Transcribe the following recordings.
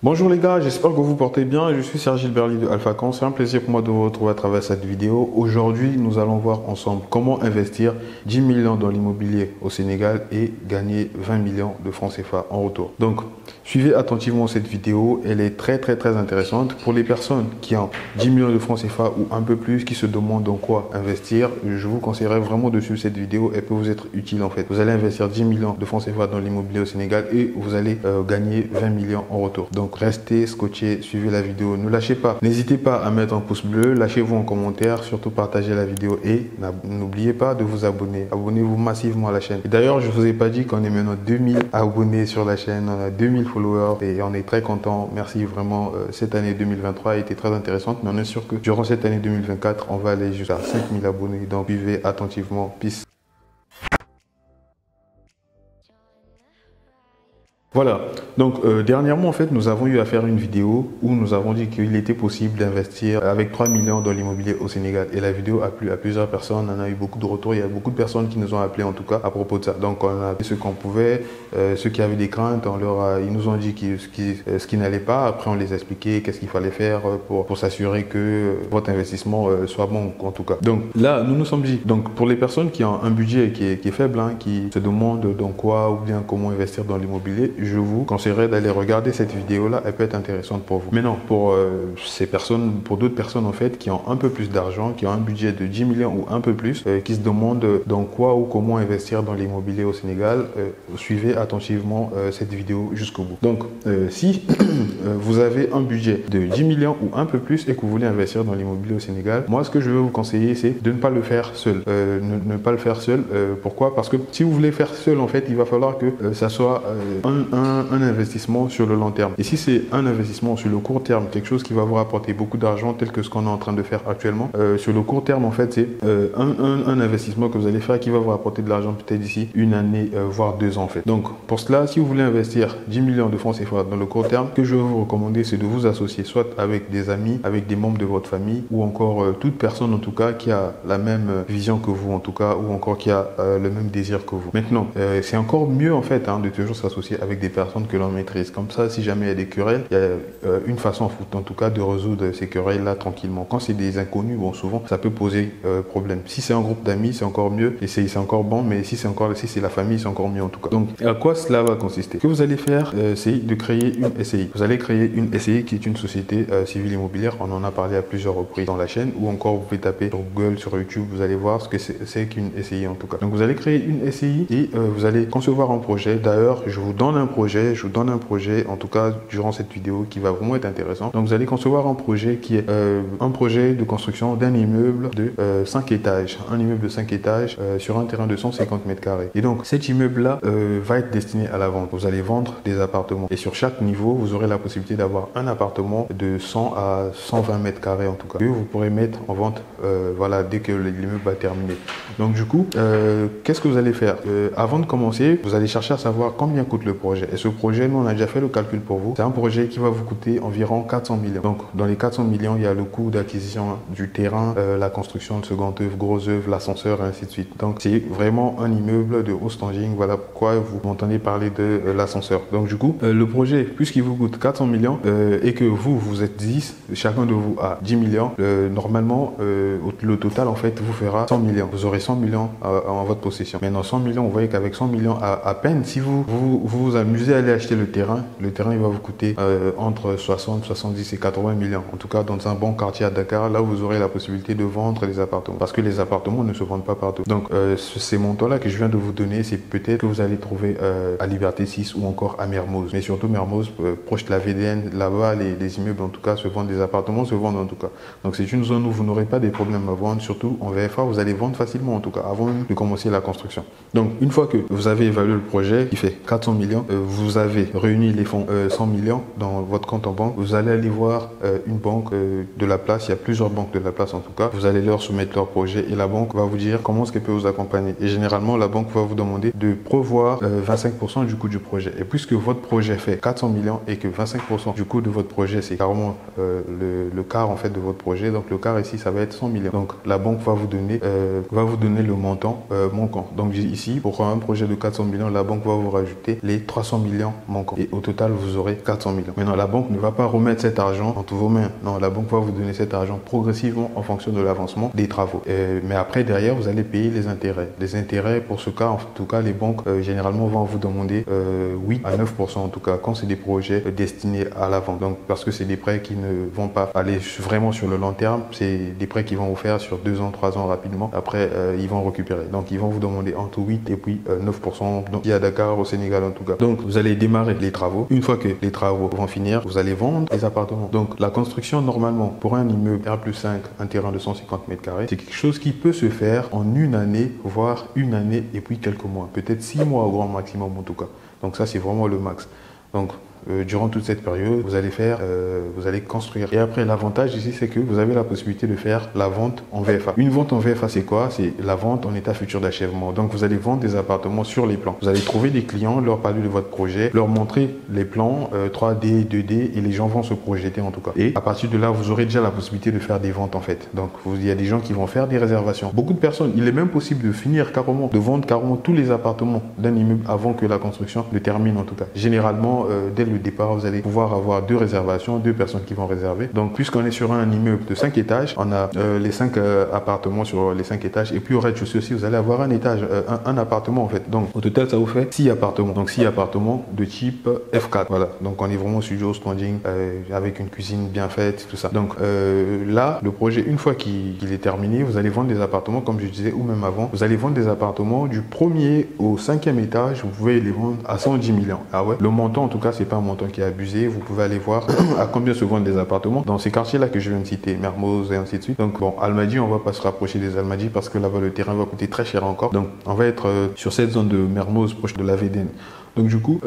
Bonjour les gars, j'espère que vous vous portez bien. Je suis Serge Gilberly de AlphaCon. C'est un plaisir pour moi de vous retrouver à travers cette vidéo. Aujourd'hui, nous allons voir ensemble comment investir 10 millions dans l'immobilier au Sénégal et gagner 20 millions de francs CFA en retour. Donc, suivez attentivement cette vidéo. Elle est très intéressante. Pour les personnes qui ont 10 millions de francs CFA ou un peu plus, qui se demandent dans quoi investir, je vous conseillerais vraiment de suivre cette vidéo. Elle peut vous être utile en fait. Vous allez investir 10 millions de francs CFA dans l'immobilier au Sénégal et vous allez gagner 20 millions en retour. Donc, restez scotchés, suivez la vidéo, ne lâchez pas. N'hésitez pas à mettre un pouce bleu, lâchez-vous en commentaire, surtout partagez la vidéo et n'oubliez pas de vous abonner. Abonnez-vous massivement à la chaîne. Et d'ailleurs, je ne vous ai pas dit qu'on est maintenant 2000 abonnés sur la chaîne, on a 2000 followers et on est très content. Merci vraiment. Cette année 2023 a été très intéressante, mais on est sûr que durant cette année 2024, on va aller jusqu'à 5000 abonnés. Donc, suivez attentivement. Peace. Voilà, donc dernièrement en fait nous avons eu à faire une vidéo où nous avons dit qu'il était possible d'investir avec 3 millions dans l'immobilier au Sénégal et la vidéo a plu à plusieurs personnes, on a eu beaucoup de retours, il y a beaucoup de personnes qui nous ont appelé en tout cas à propos de ça. Donc on a fait ce qu'on pouvait, ceux qui avaient des craintes, ils nous ont dit ce qui n'allait pas, après on les a expliqué qu'est-ce qu'il fallait faire pour s'assurer que votre investissement soit bon en tout cas. Donc là nous nous sommes dit, donc pour les personnes qui ont un budget qui est faible, qui se demandent dans quoi ou bien comment investir dans l'immobilier, je vous conseillerais d'aller regarder cette vidéo-là, elle peut être intéressante pour vous. Maintenant, pour ces personnes, pour d'autres personnes en fait qui ont un peu plus d'argent, qui ont un budget de 10 millions ou un peu plus, qui se demandent dans quoi ou comment investir dans l'immobilier au Sénégal, suivez attentivement cette vidéo jusqu'au bout. Donc, si vous avez un budget de 10 millions ou un peu plus et que vous voulez investir dans l'immobilier au Sénégal, moi ce que je vais vous conseiller c'est de ne pas le faire seul. Ne pas le faire seul. Pourquoi? Parce que si vous voulez faire seul en fait, il va falloir que ça soit un investissement sur le long terme. Et si c'est un investissement sur le court terme, quelque chose qui va vous rapporter beaucoup d'argent, tel que ce qu'on est en train de faire actuellement, sur le court terme, en fait, c'est un investissement que vous allez faire qui va vous rapporter de l'argent peut-être d'ici une année, voire 2 ans, en fait. Donc, pour cela, si vous voulez investir 10 millions de francs CFA dans le court terme, ce que je vais vous recommander, c'est de vous associer soit avec des amis, avec des membres de votre famille, ou encore toute personne, en tout cas, qui a la même vision que vous, en tout cas, ou encore qui a le même désir que vous. Maintenant, c'est encore mieux, en fait, de toujours s'associer avec des personnes que l'on maîtrise. Comme ça, si jamais il y a des querelles, il y a une façon en tout cas de résoudre ces querelles-là tranquillement. Quand c'est des inconnus, bon, souvent, ça peut poser problème. Si c'est un groupe d'amis, c'est encore mieux et c'est encore bon, mais si c'est la famille, c'est encore mieux en tout cas. Donc, à quoi cela va consister? Ce que vous allez faire, c'est de créer une SCI. Vous allez créer une SCI qui est une société civile immobilière. On en a parlé à plusieurs reprises dans la chaîne ou encore vous pouvez taper sur Google, sur YouTube, vous allez voir ce que c'est qu'une SCI en tout cas. Donc, vous allez créer une SCI et vous allez concevoir un projet. D'ailleurs, je vous donne un projet, en tout cas durant cette vidéo qui va vraiment être intéressant. Donc vous allez concevoir un projet qui est un projet de construction d'un immeuble de 5 étages. Un immeuble de 5 étages sur un terrain de 150 mètres carrés. Et donc cet immeuble-là va être destiné à la vente. Vous allez vendre des appartements. Et sur chaque niveau, vous aurez la possibilité d'avoir un appartement de 100 à 120 mètres carrés en tout cas. Que vous pourrez mettre en vente voilà, dès que l'immeuble va terminer. Donc du coup, qu'est-ce que vous allez faire? Avant de commencer, vous allez chercher à savoir combien coûte le projet. Et ce projet, nous on a déjà fait le calcul pour vous. C'est un projet qui va vous coûter environ 400 millions. Donc dans les 400 millions, il y a le coût d'acquisition du terrain, la construction de seconde œuvre, gros œuvre, l'ascenseur, et ainsi de suite. Donc c'est vraiment un immeuble de haut standing. Voilà pourquoi vous m'entendez parler de l'ascenseur. Donc du coup, le projet, puisqu'il vous coûte 400 millions et que vous êtes 10, chacun de vous a 10 millions, normalement, le total en fait vous fera 100 millions. Vous aurez 100 millions en votre possession. Maintenant 100 millions, vous voyez qu'avec 100 millions à peine, si vous amusez à aller acheter le terrain il va vous coûter entre 60, 70 et 80 millions. En tout cas, dans un bon quartier à Dakar, là vous aurez la possibilité de vendre les appartements. Parce que les appartements ne se vendent pas partout. Donc, ces montants-là que je viens de vous donner, c'est peut-être que vous allez trouver à Liberté 6 ou encore à Mermoz. Mais surtout Mermoz, proche de la VDN, là-bas, les immeubles en tout cas se vendent, des appartements se vendent en tout cas. Donc, c'est une zone où vous n'aurez pas des problèmes à vendre. Surtout en VFA, vous allez vendre facilement en tout cas, avant même de commencer la construction. Donc, une fois que vous avez évalué le projet qui fait 400 millions, vous avez réuni les fonds 100 millions dans votre compte en banque, vous allez aller voir une banque de la place. Il y a plusieurs banques de la place en tout cas. Vous allez leur soumettre leur projet et la banque va vous dire comment est-ce qu'elle peut vous accompagner. Et généralement, la banque va vous demander de prévoir 25% du coût du projet. Et puisque votre projet fait 400 millions et que 25% du coût de votre projet, c'est carrément le quart en fait de votre projet. Donc le quart ici, ça va être 100 millions. Donc la banque va vous donner le montant manquant. Donc ici, pour un projet de 400 millions, la banque va vous rajouter les 300 300 millions manquants. Et au total, vous aurez 400 millions. Maintenant, la banque ne va pas remettre cet argent entre vos mains. Non, la banque va vous donner cet argent progressivement en fonction de l'avancement des travaux. Mais après, derrière, vous allez payer les intérêts. Les intérêts, pour ce cas, en tout cas, les banques généralement vont vous demander 8 à 9% en tout cas, quand c'est des projets destinés à la vente. Donc, parce que c'est des prêts qui ne vont pas aller vraiment sur le long terme, c'est des prêts qui vont vous faire sur 2 ans, 3 ans rapidement. Après, ils vont récupérer. Donc, ils vont vous demander entre 8 et puis 9%. Donc, il y a Dakar, au Sénégal en tout cas. Donc, vous allez démarrer les travaux. Une fois que les travaux vont finir, vous allez vendre les appartements. Donc, la construction, normalement, pour un immeuble R+5, un terrain de 150 mètres carrés, c'est quelque chose qui peut se faire en une année, voire une année et puis quelques mois. Peut-être 6 mois au grand maximum en tout cas. Donc, ça, c'est vraiment le max. Donc, durant toute cette période, vous allez construire. Et après, l'avantage ici, c'est que vous avez la possibilité de faire la vente en VFA. Une vente en VFA, c'est quoi? C'est la vente en état futur d'achèvement. Donc, vous allez vendre des appartements sur les plans. Vous allez trouver des clients, leur parler de votre projet, leur montrer les plans 3D, 2D, et les gens vont se projeter en tout cas. Et à partir de là, vous aurez déjà la possibilité de faire des ventes en fait. Donc, il y a des gens qui vont faire des réservations. Beaucoup de personnes, il est même possible de finir carrément, de vendre carrément tous les appartements d'un immeuble avant que la construction ne termine en tout cas. Généralement, dès le départ, vous allez pouvoir avoir 2 réservations, 2 personnes qui vont réserver. Donc, puisqu'on est sur un immeuble de 5 étages, on a les 5 appartements sur les 5 étages. Et puis, au rez-de-chaussée aussi, vous allez avoir un étage, un appartement en fait. Donc, au total, ça vous fait 6 appartements. Donc, 6 appartements de type F4. Voilà. Donc, on est vraiment studio standing avec une cuisine bien faite, tout ça. Donc, là, le projet, une fois qu'il est terminé, vous allez vendre des appartements, comme je disais, ou même avant, vous allez vendre des appartements du 1er au 5e étage. Vous pouvez les vendre à 110 millions. Ah ouais. Le montant, en tout cas, c'est pas un montant qui est abusé. Vous pouvez aller voir à combien se vendent les appartements dans ces quartiers-là que je viens de citer, Mermoz et ainsi de suite. Donc, bon, Almadies, on va pas se rapprocher des Almadies parce que là-bas, le terrain va coûter très cher encore. Donc, on va être sur cette zone de Mermoz, proche de la VDN. Donc du coup,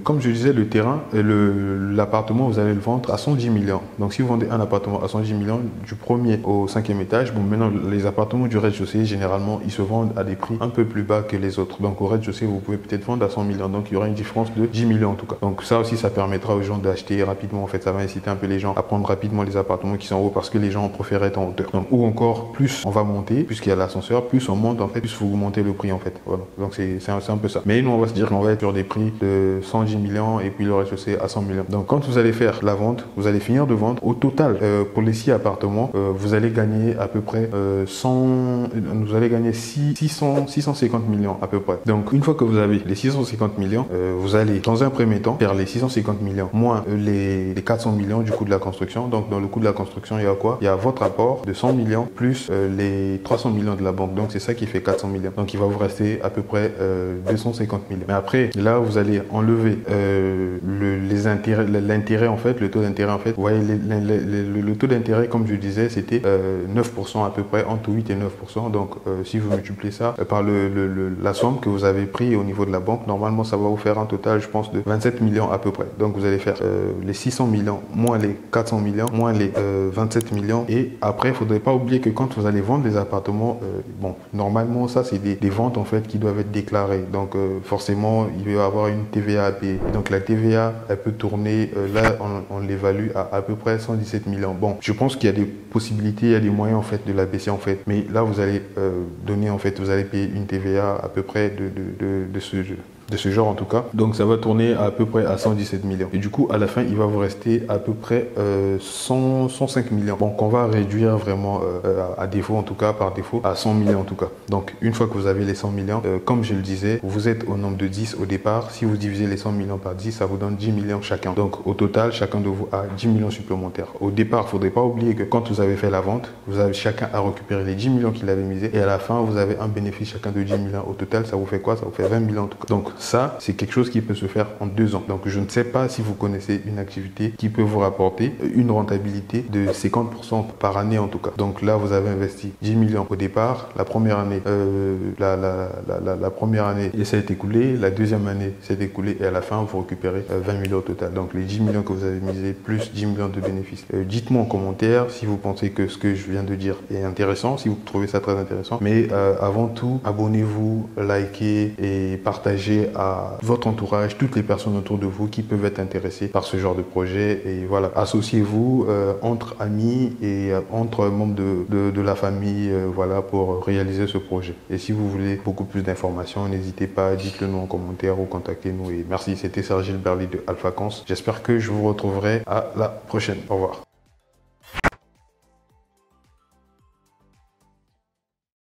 comme je disais, le terrain, l'appartement, vous allez le vendre à 110 millions. Donc si vous vendez un appartement à 110 millions du 1er au 5e étage, bon maintenant les appartements du rez-de-chaussée, généralement, ils se vendent à des prix un peu plus bas que les autres. Donc au rez-de-chaussée, vous pouvez peut-être vendre à 100 millions. Donc il y aura une différence de 10 millions en tout cas. Donc ça aussi, ça permettra aux gens d'acheter rapidement. En fait, ça va inciter un peu les gens à prendre rapidement les appartements qui sont en haut parce que les gens préfèrent être en hauteur. Donc, ou encore, plus on va monter, puisqu'il y a l'ascenseur, plus on monte en fait, plus vous montez le prix en fait. Voilà. Donc c'est un peu ça. Mais nous, on va se dire qu'on va être sur des prix de 110 millions et puis le rez-de-chaussée à 100 millions. Donc quand vous allez faire la vente, vous allez finir de vendre. Au total, pour les 6 appartements, vous allez gagner à peu près vous allez gagner 650 millions à peu près. Donc une fois que vous avez les 650 millions, vous allez dans un premier temps faire les 650 millions moins les 400 millions du coût de la construction. Donc dans le coût de la construction, il y a quoi? Il y a votre apport de 100 millions plus les 300 millions de la banque. Donc c'est ça qui fait 400 millions. Donc il va vous rester à peu près 250 millions. Mais après, là, vous allez enlever les intérêts, l'intérêt en fait, le taux d'intérêt en fait. Vous voyez, le taux d'intérêt, comme je disais, c'était 9% à peu près, entre 8 et 9%. Donc si vous multipliez ça par la somme que vous avez pris au niveau de la banque, normalement, ça va vous faire un total, je pense, de 27 millions à peu près. Donc vous allez faire les 600 millions moins les 400 millions moins les 27 millions. Et après, il ne faudrait pas oublier que quand vous allez vendre des appartements, bon, normalement, ça, c'est des ventes en fait qui doivent être déclarées. Donc forcément, il va y avoir une TVA à payer. Et donc la TVA, elle peut tourner, là on l'évalue à peu près 117 millions. Bon, je pense qu'il y a des possibilités, il y a des moyens en fait de la baisser en fait. Mais là vous allez donner en fait, vous allez payer une TVA à peu près de ce genre en tout cas. Donc ça va tourner à peu près à 117 millions. Et du coup, à la fin, il va vous rester à peu près 105 millions. Donc on va réduire vraiment à défaut, en tout cas, par défaut, à 100 millions en tout cas. Donc une fois que vous avez les 100 millions, comme je le disais, vous êtes au nombre de 10 au départ. Si vous divisez les 100 millions par 10, ça vous donne 10 millions chacun. Donc au total, chacun de vous a 10 millions supplémentaires. Au départ, il ne faudrait pas oublier que quand vous avez fait la vente, vous avez chacun à récupérer les 10 millions qu'il avait misés. Et à la fin, vous avez un bénéfice chacun de 10 millions. Au total, ça vous fait quoi? Ça vous fait 20 millions en tout cas. Donc ça, c'est quelque chose qui peut se faire en 2 ans. Donc je ne sais pas si vous connaissez une activité qui peut vous rapporter une rentabilité de 50% par année en tout cas. Donc là, vous avez investi 10 millions au départ. La première année, la première année, et ça a été écoulé. La deuxième année, c'est écoulé. Et à la fin, vous récupérez 20 millions au total. Donc les 10 millions que vous avez misés plus 10 millions de bénéfices. Dites-moi en commentaire si vous pensez que ce que je viens de dire est intéressant, si vous trouvez ça très intéressant. Mais avant tout, abonnez-vous, likez et partagez partagez à votre entourage, toutes les personnes autour de vous qui peuvent être intéressées par ce genre de projet. Et voilà, associez-vous entre amis et entre membres de la famille, voilà, pour réaliser ce projet. Et si vous voulez beaucoup plus d'informations, n'hésitez pas, dites-le nous en commentaire ou contactez-nous. Et merci, c'était Sergil Berly de Alphacons. J'espère que je vous retrouverai à la prochaine. Au revoir.